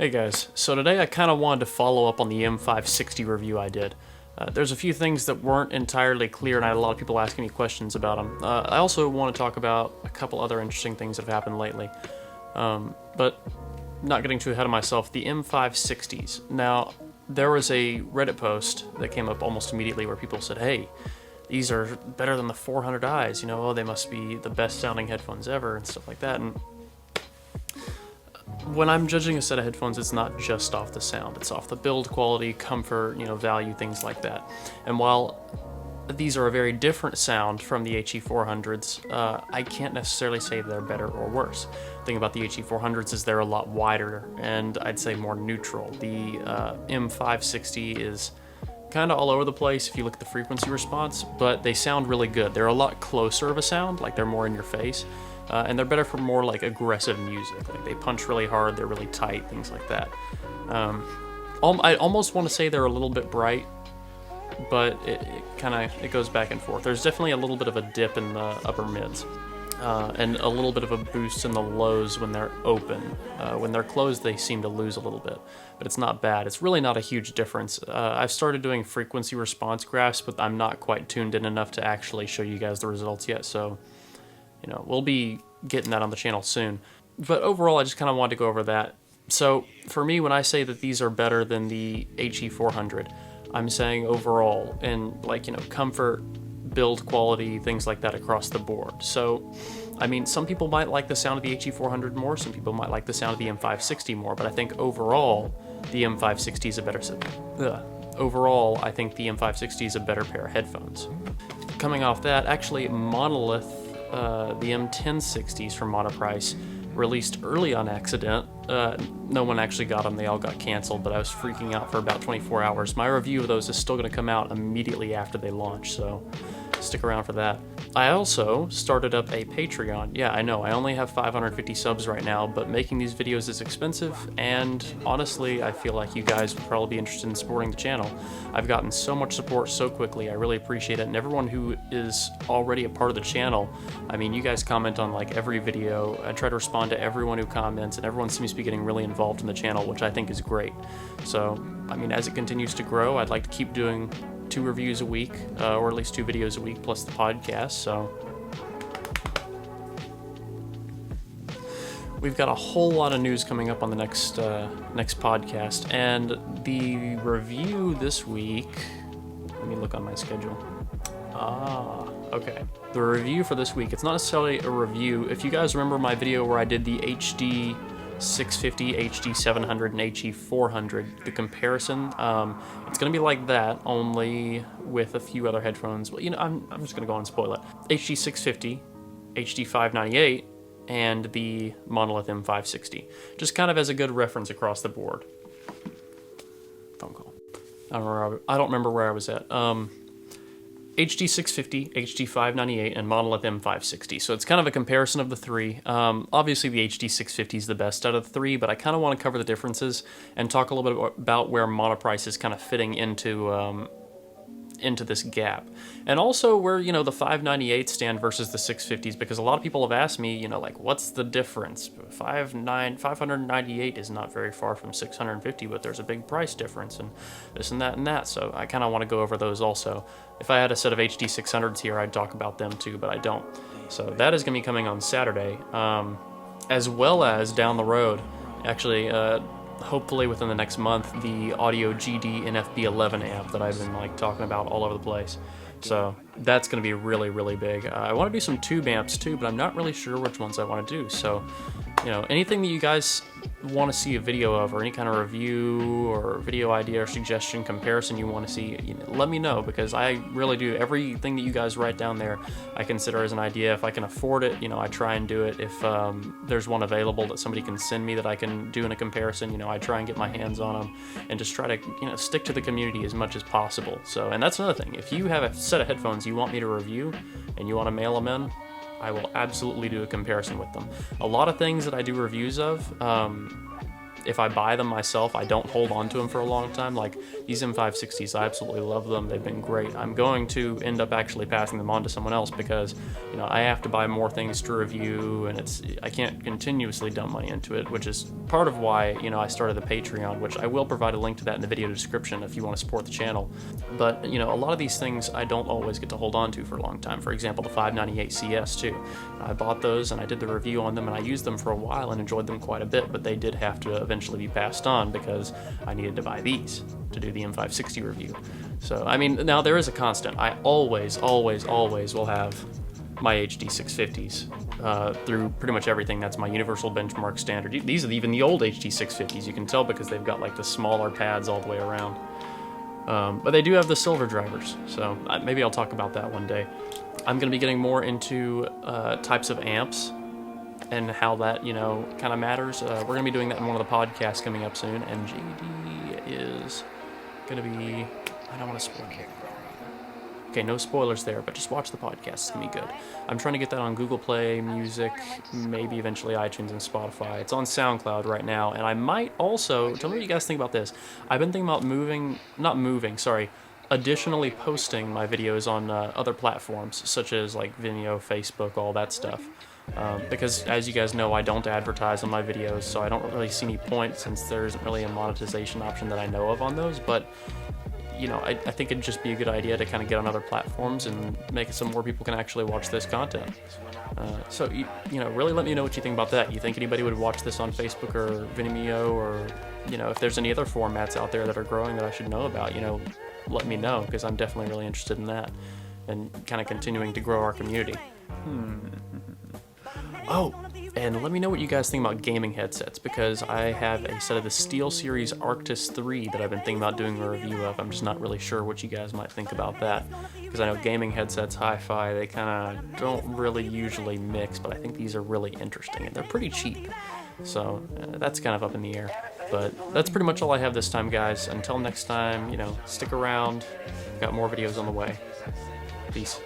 Hey guys, so today I kind of wanted to follow up on the M560 review I did. There's a few things that weren't entirely clear and I had a lot of people asking me questions about them. I also want to talk about a couple other interesting things that have happened lately. But not getting too ahead of myself, the M560s. Now, there was a Reddit post that came up almost immediately where people said, hey, these are better than the 400i's, you know, oh, they must be the best sounding headphones ever and stuff like that. And when I'm judging a set of headphones, it's not just off the sound, it's off the build quality, comfort, value, things like that. And while these are a very different sound from the HE400s, I can't necessarily say they're better or worse. The thing about the HE400s is they're a lot wider and I'd say more neutral. The M560 is kind of all over the place if you look at the frequency response, but they sound really good. They're a lot closer of a sound, like they're more in your face. And they're better for more like aggressive music. Like they punch really hard, they're really tight, things like that. I almost want to say they're a little bit bright, but it goes back and forth. There's definitely a little bit of a dip in the upper mids, and a little bit of a boost in the lows when they're open. When they're closed, they seem to lose a little bit, but it's not bad. It's really not a huge difference. I've started doing frequency response graphs, but I'm not quite tuned in enough to actually show you guys the results yet, so we'll be getting that on the channel soon. But overall, I just kind of wanted to go over that. So for me, when I say that these are better than the HE400, I'm saying overall in comfort, build quality, things like that across the board. So, I mean, some people might like the sound of the HE400 more, some people might like the sound of the M560 more, but I think overall, the M560 is a better overall, I think the M560 is a better pair of headphones. Coming off that, actually, Monolith, the M1060s from Monoprice, released early on accident. No one actually got them, they all got canceled, but I was freaking out for about 24 hours. My review of those is still going to come out immediately after they launch, so stick around for that. I also started up a Patreon. Yeah, I know, I only have 550 subs right now, but making these videos is expensive, and honestly, I feel like you guys would probably be interested in supporting the channel. I've gotten so much support so quickly, I really appreciate it, and everyone who is already a part of the channel, I mean, you guys comment on every video. I try to respond to everyone who comments, and everyone seems to be getting really involved in the channel, which I think is great. So, I mean, as it continues to grow, I'd like to keep doing 2 reviews a week, or at least 2 videos a week, plus the podcast, so we've got a whole lot of news coming up on the next podcast, and the review this week, let me look on my schedule. Okay. The review for this week, it's not necessarily a review. If you guys remember my video where I did the HD 650, HD 700, and HE 400, the comparison, it's going to be like that, only with a few other headphones. Well, I'm just going to go on and spoil it. HD 650, HD 598, and the Monolith M560. Just kind of as a good reference across the board. Phone call. I don't remember where I was at. HD 650, HD 598, and Monolith M560. So it's kind of a comparison of the 3. Obviously the HD 650 is the best out of the 3, but I kind of want to cover the differences and talk a little bit about where Monoprice is kind of fitting into this gap. And also where, the 598 stand versus the 650s, because a lot of people have asked me, what's the difference? 598 is not very far from 650, but there's a big price difference and this and that and that. So I kind of want to go over those also. If I had a set of HD 600s here, I'd talk about them too, but I don't. So that is going to be coming on Saturday, as well as down the road, actually, hopefully within the next month, the Audio GD NFB11 amp that I've been talking about all over the place. So that's going to be really, really big. I want to do some tube amps too, but I'm not really sure which ones I want to do. So, anything that you guys want to see a video of, or any kind of review or video idea or suggestion, comparison you want to see, let me know, because I really do. Everything that you guys write down there, I consider as an idea. If I can afford it, I try and do it. If there's one available that somebody can send me that I can do in a comparison, I try and get my hands on them and just try to, stick to the community as much as possible. So, and that's another thing. If you have a set of headphones you want me to review and you want to mail them in, I will absolutely do a comparison with them. A lot of things that I do reviews of, if I buy them myself, I don't hold on to them for a long time. Like these M560s, I absolutely love them. They've been great. I'm going to end up actually passing them on to someone else because, you know, I have to buy more things to review, and I can't continuously dump money into it, which is part of why, you know, I started the Patreon, which I will provide a link to that in the video description if you want to support the channel. But, you know, a lot of these things I don't always get to hold on to for a long time. For example, the 598 CS too. I bought those and I did the review on them, and I used them for a while and enjoyed them quite a bit, but they did have to eventually be passed on because I needed to buy these to do the M560 review. So, I mean, now there is a constant. I always will have my HD 650s through pretty much everything. That's my universal benchmark standard. These are even the old HD 650s. You can tell because they've got like the smaller pads all the way around. But they do have the silver drivers, so maybe I'll talk about that one day. I'm going to be getting more into types of amps and how that, you know, kind of matters. We're going to be doing that in one of the podcasts coming up soon, and JD is going to be... I don't want to spoil it. Okay, no spoilers there, but just watch the podcast. It's going to be good. I'm trying to get that on Google Play Music, maybe eventually iTunes and Spotify. It's on SoundCloud right now, and I might also... Tell me what you guys think about this. I've been thinking about additionally posting my videos on other platforms, such as like Vimeo, Facebook, all that stuff. Because as you guys know, I don't advertise on my videos, so I don't really see any point since there isn't really a monetization option that I know of on those. But, you know, I think it'd just be a good idea to kind of get on other platforms and make it so more people can actually watch this content. So, you know, really let me know what you think about that. You think anybody would watch this on Facebook or Vimeo, or, you know, if there's any other formats out there that are growing that I should know about, you know, let me know, because I'm definitely really interested in that and kind of continuing to grow our community. Oh, and let me know what you guys think about gaming headsets, because I have a set of the SteelSeries Arctis 3 that I've been thinking about doing a review of. I'm just not really sure what you guys might think about that, because I know gaming headsets, hi-fi, they kind of don't really usually mix, but I think these are really interesting, and they're pretty cheap. So that's kind of up in the air. But that's pretty much all I have this time, guys. Until next time, you know, stick around. Got more videos on the way. Peace.